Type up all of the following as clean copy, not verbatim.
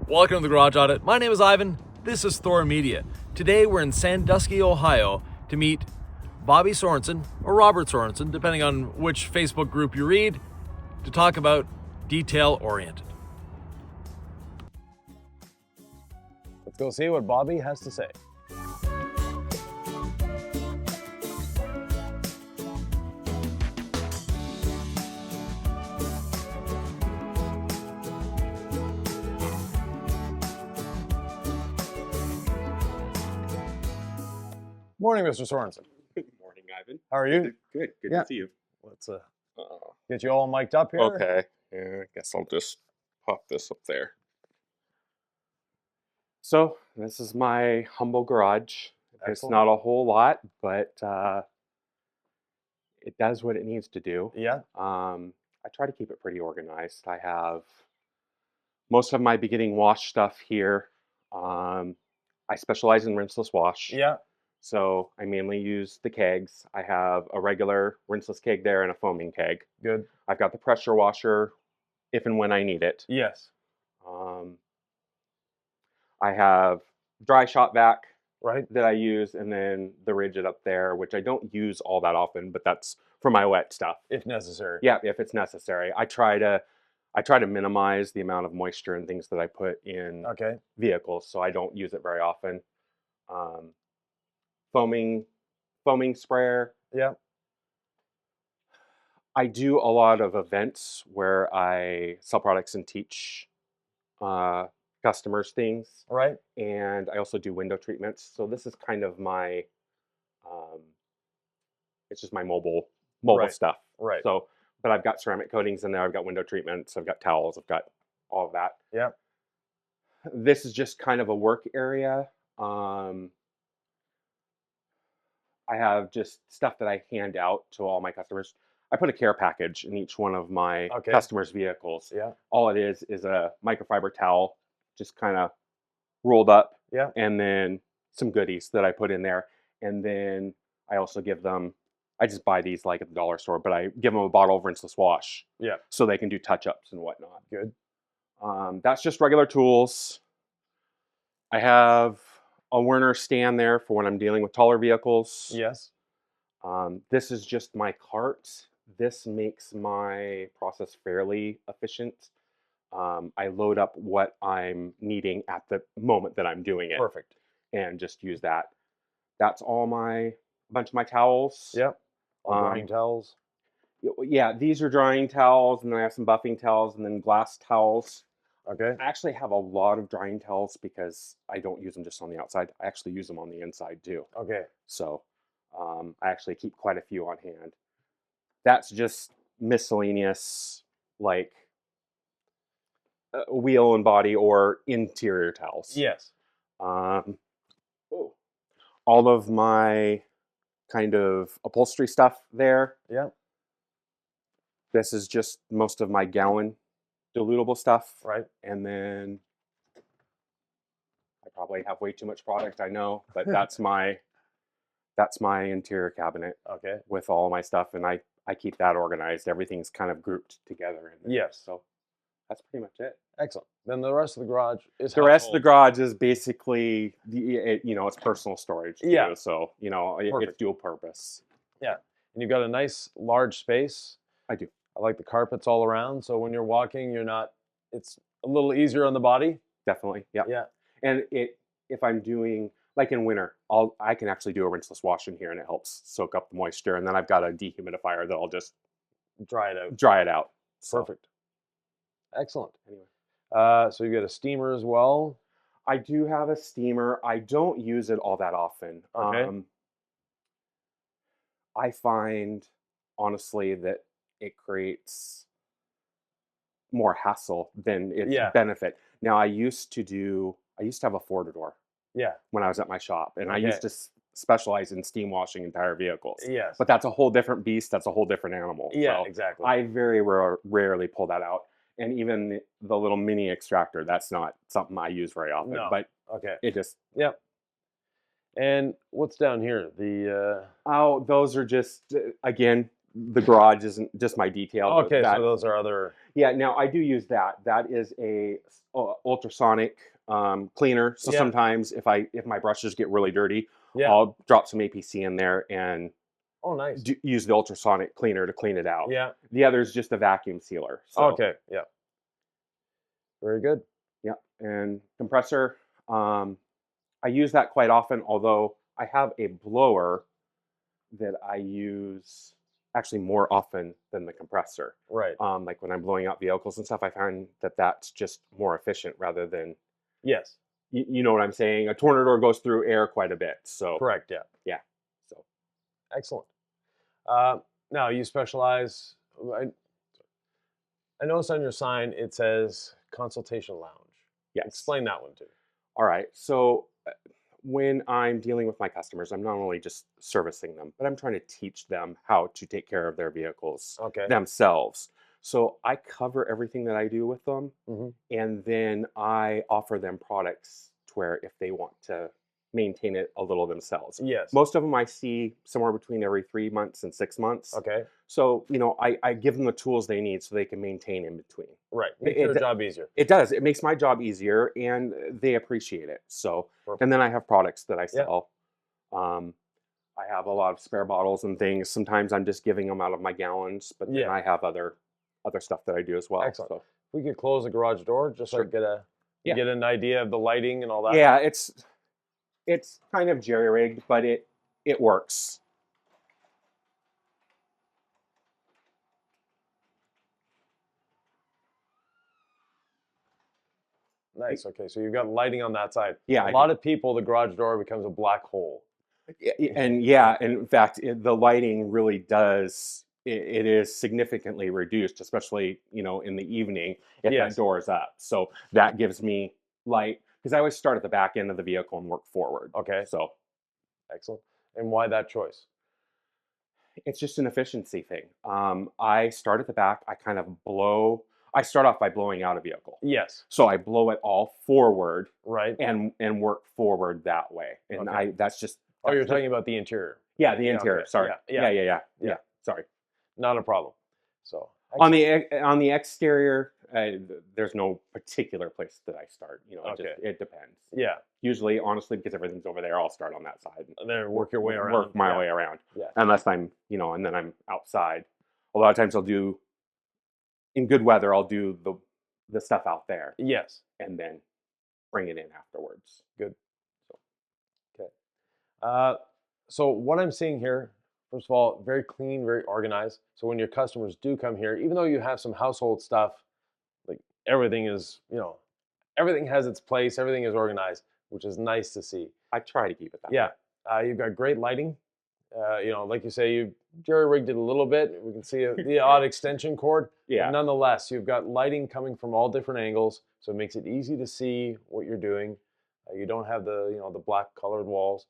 Welcome to the Garage Audit. My name is Ivan. This is Thor Media. Today we're in Sandusky, Ohio to meet Bobby Sorensen, or Robert Sorensen, depending on which Facebook group you read, to talk about detail-oriented. Let's go see what Bobby has to say. Morning, Mr. Sorensen. Good morning, Ivan. How are you? Good Yeah. to see you. Let's get you all mic'd up here. Okay, yeah, I guess I'll just pop this up there. So, this is my humble garage. It's Excellent. not a whole lot, but it does what it needs to do. Yeah. I try to keep it pretty organized. I have most of my beginning wash stuff here. I specialize in rinseless wash. Yeah. So I mainly use the kegs. I have a regular rinseless keg there and a foaming keg. Good. I've got the pressure washer if and when I need it. Yes. I have dry shop vac Right. that I use, and then the rigid up there, which I don't use all that often, but that's for my wet stuff. If necessary. Yeah, if it's necessary. I try to minimize the amount of moisture and things that I put in Okay. vehicles, so I don't use it very often. Foaming sprayer. Yeah. I do a lot of events where I sell products and teach customers things, Right. and I also do window treatments. So this is kind of my, it's just my mobile Right. stuff. Right. So, but I've got ceramic coatings in there. I've got window treatments. I've got towels. I've got all of that. Yeah. This is just kind of a work area. I have just stuff that I hand out to all my customers. I put a care package in each one of my Okay. customers' vehicles. Yeah. All it is a microfiber towel, just kind of rolled up, Yeah. and then some goodies that I put in there. And then I also give them, I just buy these like at the dollar store, but I give them a bottle of rinseless wash. Yeah. So they can do touch-ups and whatnot. Good. That's just regular tools. I have a Werner stand there for when I'm dealing with taller vehicles. Yes. This is just my cart. This makes my process fairly efficient. I load up what I'm needing at the moment that I'm doing it. Perfect. And just use that. That's all a bunch of my towels. Yep. All drying towels. Yeah, these are drying towels, and then I have some buffing towels, and then glass towels. Okay. I actually have a lot of drying towels because I don't use them just on the outside. I actually use them on the inside too. Okay. So I actually keep quite a few on hand. That's just miscellaneous, like wheel and body or interior towels. Yes. All of my kind of upholstery stuff there. Yeah. This is just most of my gallon dilutable stuff. Right. And then I probably have way too much product, I know, but that's my interior cabinet. Okay. With all my stuff, and I keep that organized. Everything's kind of grouped together in there. Yes. So that's pretty much it. Excellent. Then the rest of the garage is The rest of the garage is basically it's personal storage too. Yeah. So it's dual purpose. Yeah. And you've got a nice large space. I do. I like the carpets all around, so when you're walking, it's a little easier on the body. Definitely. Yeah. Yeah. And if I'm doing, like in winter, I can actually do a rinseless wash in here, and it helps soak up the moisture. And then I've got a dehumidifier that I'll just Dry it out. dry it out. So, Perfect. Excellent. anyway, So you've got a steamer as well. I do have a steamer. I don't use it all that often. Okay. I find, honestly, that it creates more hassle than its benefit. Now, I used to have a four-door Yeah. when I was at my shop, and I Okay. used to specialize in steam washing entire vehicles. Yes. But that's a whole different beast. That's a whole different animal. Yeah, So exactly. I very rarely pull that out. And even the little mini extractor, that's not something I use very often. No. But Okay. it just... Yep. And what's down here? those are just, again, the garage isn't just my detail. Okay, so those are other... Yeah, now I do use that. That is a ultrasonic cleaner. So Yeah. sometimes if my brushes get really dirty, Yeah. I'll drop some APC in there and Oh, nice. use the ultrasonic cleaner to clean it out. Yeah. The other is just a vacuum sealer. So Okay. Yeah. Very good. yeah, and compressor. Um, I use that quite often, although I have a blower that I use actually more often than the compressor. Right. Like when I'm blowing out vehicles and stuff, I find that that's just more efficient rather than, Yes. you know what I'm saying? A tornado goes through air quite a bit. So Correct. Yeah. yeah. So Excellent. Uh, Now you specialize. I noticed on your sign it says consultation lounge. yes. Explain that one too. All right. So when I'm dealing with my customers, I'm not only just servicing them, but I'm trying to teach them how to take care of their vehicles Okay. themselves. So I cover everything that I do with them, Mm-hmm. and then I offer them products to where if they want to maintain it a little themselves. Yes. Most of them I see somewhere between every 3 months and 6 months. Okay. So, I give them the tools they need so they can maintain in between. Right. Make It, your job easier. it does. It makes my job easier, and they appreciate it. So, Perfect. and then I have products that I Yeah. sell. Um, I have a lot of spare bottles and things. Sometimes I'm just giving them out of my gallons, but then Yeah. I have other stuff that I do as well. Excellent. So, If we could close the garage door just so I Sure. get Yeah. get an idea of the lighting and all that. yeah, it's kind of jerry rigged, but it works. Nice. Okay. So you've got lighting on that side. Yeah, A I lot of people, the garage door becomes a black hole. And yeah, and in fact, the lighting really does. It is significantly reduced, especially in the evening if Yes. that door is up. So that gives me light because I always start at the back end of the vehicle and work forward. Okay. So Excellent. And why that choice? it's just an efficiency thing. I start at the back. I kind of blow. I start off by blowing out a vehicle. Yes. So I blow it all forward Right. and work forward that way. And Okay. that's just Oh, you're that's talking about the interior. yeah, the Yeah, interior. okay. Sorry. Yeah. Yeah. Sorry. Not a problem. So On excellent. the exterior, there's no particular place that I start. Okay. It depends. Yeah. Usually, honestly, because everything's over there, I'll start on that side and Then work your way around. work my Yeah. way around. Yeah. Unless and then I'm outside. A lot of times, in good weather, I'll do the stuff out there Yes. and then bring it in afterwards. Good. Okay. So what I'm seeing here, first of all, very clean, very organized. So when your customers do come here, even though you have some household stuff, like everything is, everything has its place, everything is organized, which is nice to see. I try to keep it that Yeah. way. You've got great lighting. Like you say, you jerry rigged it a little bit. We can see the odd extension cord. Yeah. But nonetheless, you've got lighting coming from all different angles, so it makes it easy to see what you're doing. You don't have the black colored walls,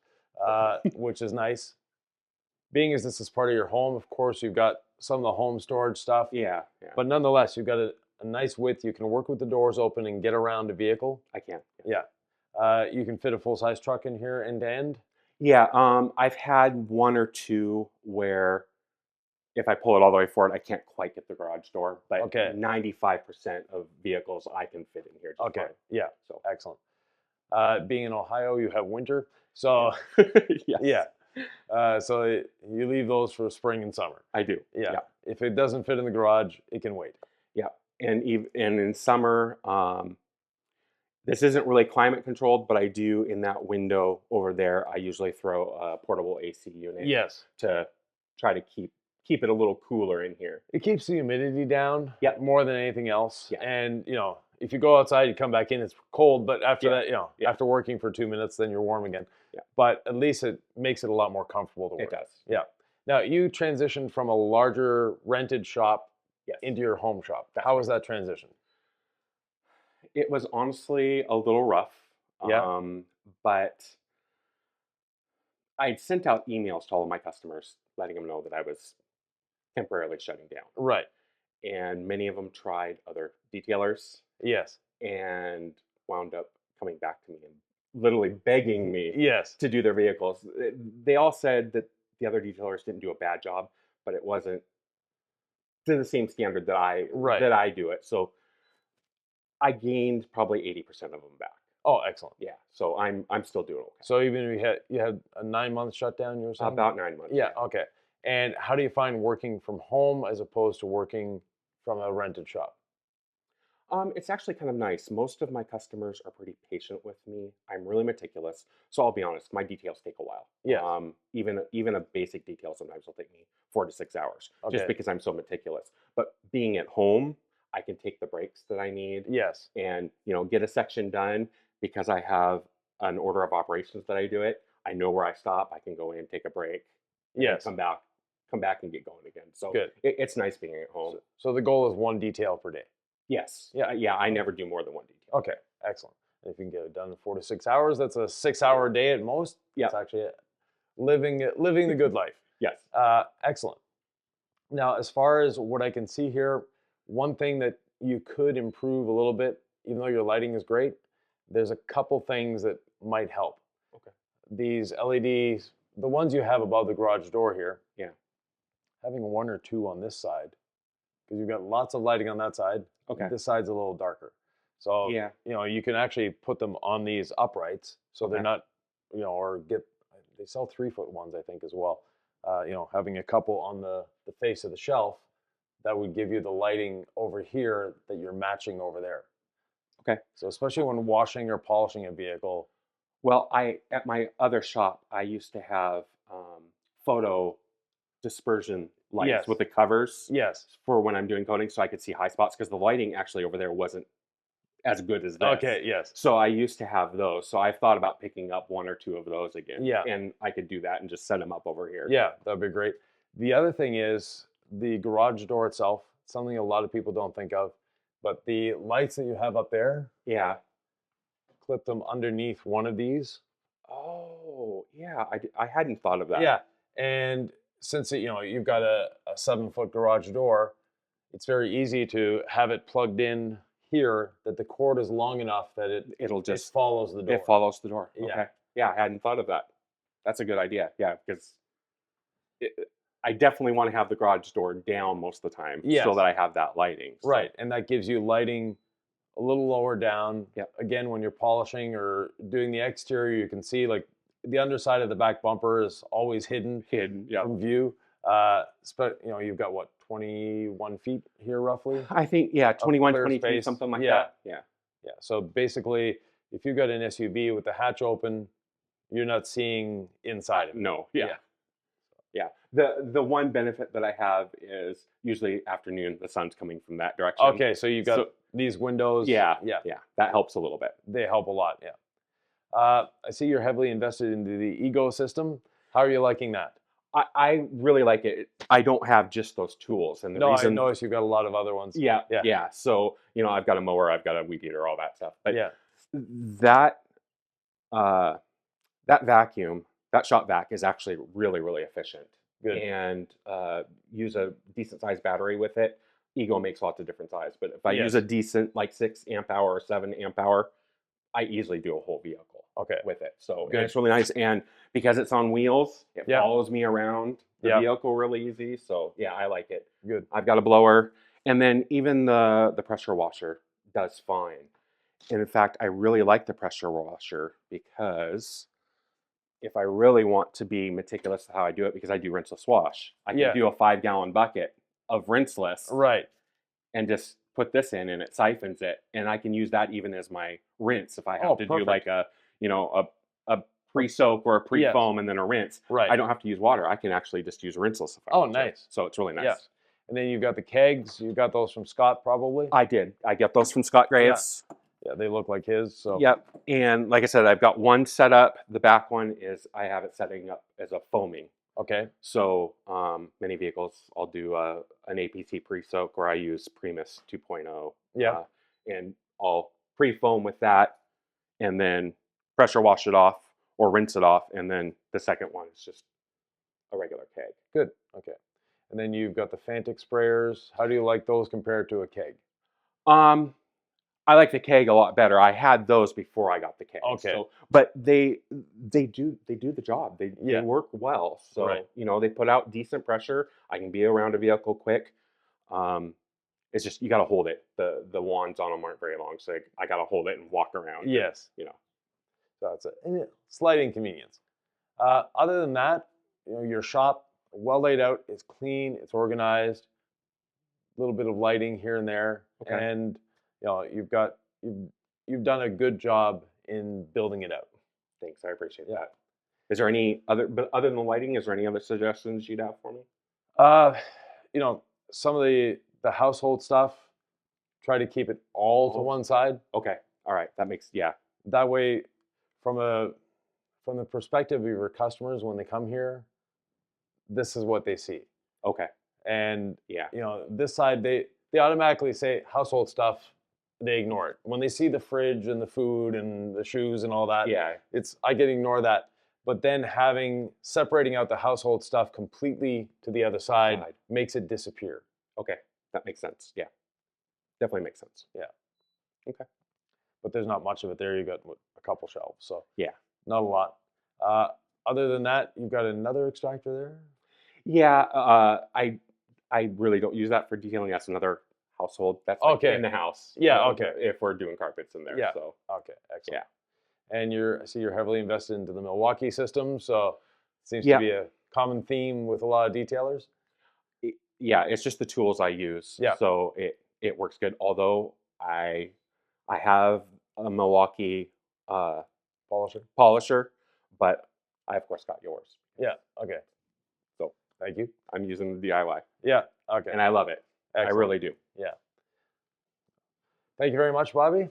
which is nice. Being as this is part of your home, of course, you've got some of the home storage stuff. Yeah. But nonetheless, you've got a nice width. You can work with the doors open and get around a vehicle. I can. Yeah. You can fit a full-size truck in here end to end. Yeah, I've had one or two where if I pull it all the way forward, I can't quite get the garage door, but Okay. 95% of vehicles I can fit in here just Okay. fine. Yeah. So Excellent. Being in Ohio, you have winter. So, yes, yeah. So you leave those for spring and summer. I do. Yeah. Yeah. If it doesn't fit in the garage, it can wait. Yeah. And in summer, this isn't really climate controlled, but I do in that window over there, I usually throw a portable AC unit Yes. to try to keep it a little cooler in here. It keeps the humidity down Yep. more than anything else. Yeah. And, if you go outside, you come back in, it's cold. But after Yeah. that, Yeah. after working for 2 minutes, then you're warm again. Yeah. But at least it makes it a lot more comfortable to work. It does. Yeah. Now, you transitioned from a larger rented shop Yes. into your home shop. That's How was that transition? It was honestly a little rough. Yeah. But I'd sent out emails to all of my customers letting them know that I was temporarily shutting down. Right. And many of them tried other detailers Yes. and wound up coming back to me and literally begging me Yes. to do their vehicles. They all said that the other detailers didn't do a bad job, but it wasn't to the same standard that Right. I do it. So I gained probably 80% of them back. Oh, excellent. Yeah, so I'm still doing okay. So even if you had a 9 month shutdown, you were saying? About 9 months. Yeah. Okay. And how do you find working from home as opposed to working from a rented shop? It's actually kind of nice. Most of my customers are pretty patient with me. I'm really meticulous, so I'll be honest. My details take a while. Yes. Even a basic detail sometimes will take me 4 to 6 hours, just Okay. because I'm so meticulous. But being at home, I can take the breaks that I need, Yes. and get a section done because I have an order of operations that I do it. I know where I stop. I can go in, take a break, and then Yes. come back and get going again. So Good. it's nice being at home. So the goal is one detail per day. Yes. Yeah. Yeah. I never do more than one detail. Okay. Excellent. If you can get it done in 4 to 6 hours, that's a 6 hour day at most. Yeah. It's actually living the good life. Yes. Excellent. Now, as far as what I can see here, one thing that you could improve a little bit, even though your lighting is great, there's a couple things that might help. Okay. These LEDs, the ones you have above the garage door here, Yeah. having one or two on this side, because you've got lots of lighting on that side. Okay. This side's a little darker. So, Yeah. you can actually put them on these uprights so they're Okay. not, they sell 3 foot ones, I think, as well. Having a couple on the face of the shelf, that would give you the lighting over here that you're matching over there. Okay. So especially when washing or polishing a vehicle. Well, at my other shop, I used to have photo dispersion lights Yes. with the covers Yes. for when I'm doing coating, so I could see high spots because the lighting actually over there wasn't as good as this. Okay. Yes. So I used to have those. So I've thought about picking up one or two of those again. Yeah. And I could do that and just set them up over here. Yeah, that'd be great. The other thing is the garage door itself, something a lot of people don't think of, but the lights that you have up there, Yeah. clip them underneath one of these. Oh, yeah. I hadn't thought of that. Yeah, and since you've got a 7 foot garage door, it's very easy to have it plugged in here that the cord is long enough that It'll it just follows the door. It follows the door. Yeah. Okay. Yeah, I hadn't thought of that. That's a good idea. Yeah, because I definitely want to have the garage door down most of the time Yes. so that I have that lighting. So- Right, and that gives you lighting a little lower down. Yep. Again, when you're polishing or doing the exterior, you can see like the underside of the back bumper is always hidden Hidden. Yeah. from view. You've got what, 21 feet here roughly? I think, yeah, 21, clear 23, space. something like Yeah. that. Yeah. Yeah. So basically, if you've got an SUV with the hatch open, you're not seeing inside of it. No. Yeah. Yeah. The one benefit that I have is usually afternoon, the sun's coming from that direction. Okay, so you've got So- these windows. Yeah. Yeah. Yeah. That helps a little bit. They help a lot. Yeah. I see you're heavily invested into the ecosystem. How are you liking that? I really like it. I don't have just those tools. And the No, I reason. noticed you've got a lot of other ones. Yeah. Yeah. Yeah. So, I've got a mower, I've got a weed eater, all that stuff. But Yeah. that that vacuum, that shop vac is actually really, really efficient. Good. And use a decent sized battery with it. Ego makes lots of different size, but if I Yes. use a decent like 6 amp hour or 7 amp hour, I easily do a whole vehicle Okay. with it. So and Good. it's really nice, and because it's on wheels, it Yeah. follows me around the Yeah. vehicle really easy. So yeah, I like it. Good. I've got a blower, and then even the pressure washer does fine. And in fact, I really like the pressure washer because if I really want to be meticulous to how I do it, because I do rinseless wash, I can Yeah. do a 5 gallon bucket of rinseless Right. and just put this in, and it siphons it, and I can use that even as my rinse if I have Oh, to perfect. do like a pre-soak or a pre-foam and then a rinse. Right. I don't have to use water. I can actually just use rinseless if I Oh, want to. nice. So it's really nice. Yeah. And then you've got the kegs. You got those from Scott, probably. I did. I get those from Scott Graves. Yeah, they look like his. So. Yep. And like I said, I've got one set up. The back one is I have it setting up as a foaming. Okay. So many vehicles, I'll do an APC pre-soak where I use Primus 2.0. Yeah. And I'll pre-foam with that and then pressure wash it off or rinse it off. And then the second one is just a regular keg. Good. Okay. And then you've got the Fantic sprayers. How do you like those compared to a keg? I like the keg a lot better. I had those before I got the keg. Okay. So, but they do the job. They Yeah. work well. So Right. they put out decent pressure. I can be around a vehicle quick. It's just you got to hold it. The wands on them aren't very long, so I got to hold it and walk around. Yes. And, So that's it. And slight inconvenience. Other than that, your shop, well laid out, it's clean, it's organized, a little bit of lighting here and there. Okay. And you've done a good job in building it out. Thanks, I appreciate that. Is there any other than the lighting? Is there any other suggestions you'd have for me? Some of the household stuff, try to keep it all to one side. Okay, all right, that makes That way, from the perspective of your customers, when they come here, this is what they see. Okay, And this side, they automatically say household stuff. They ignore it. When they see the fridge and the food and the shoes and all that, I can ignore that. But then separating out the household stuff completely to the other side makes it disappear. Okay, that makes sense. Yeah, definitely makes sense. Yeah. Okay. But there's not much of it there. You got a couple shelves, so not a lot. Other than that, you've got another extractor there. Yeah, I really don't use that for detailing. That's another household. That's in the house. Yeah. Okay. If we're doing carpets in there. Yeah. So. Okay. Excellent. Yeah. And I see you're heavily invested into the Milwaukee system, so it seems to be a common theme with a lot of detailers. Yeah, it's just the tools I use. Yeah. So it works good. Although I have a Milwaukee polisher, but I of course got yours. Yeah. Okay. So thank you. I'm using the DIY. Yeah. Okay. And I love it. Excellent. I really do. Yeah. Thank you very much, Bobby.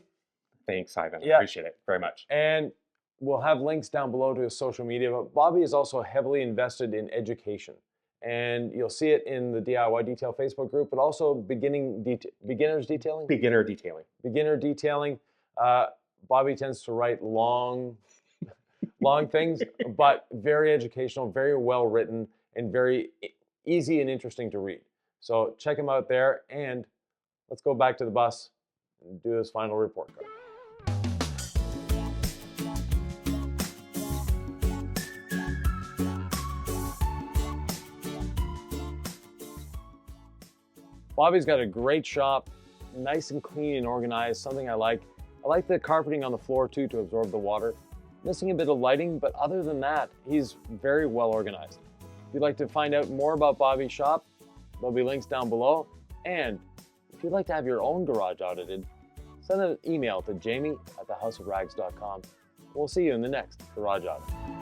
Thanks, Ivan. Yeah. I appreciate it very much. And we'll have links down below to his social media, but Bobby is also heavily invested in education. And you'll see it in the DIY Detail Facebook group, but also beginners detailing? Beginner detailing. Beginner detailing. Bobby tends to write long things, but very educational, very well written, and very easy and interesting to read. So check him out there, and let's go back to the bus and do this final report card. Bobby's got a great shop, nice and clean and organized, something I like. I like the carpeting on the floor too to absorb the water. Missing a bit of lighting, but other than that, he's very well organized. If you'd like to find out more about Bobby's shop, there'll be links down below. And if you'd like to have your own garage audited, send an email to jamie@thehouseofrags.com. We'll see you in the next garage audit.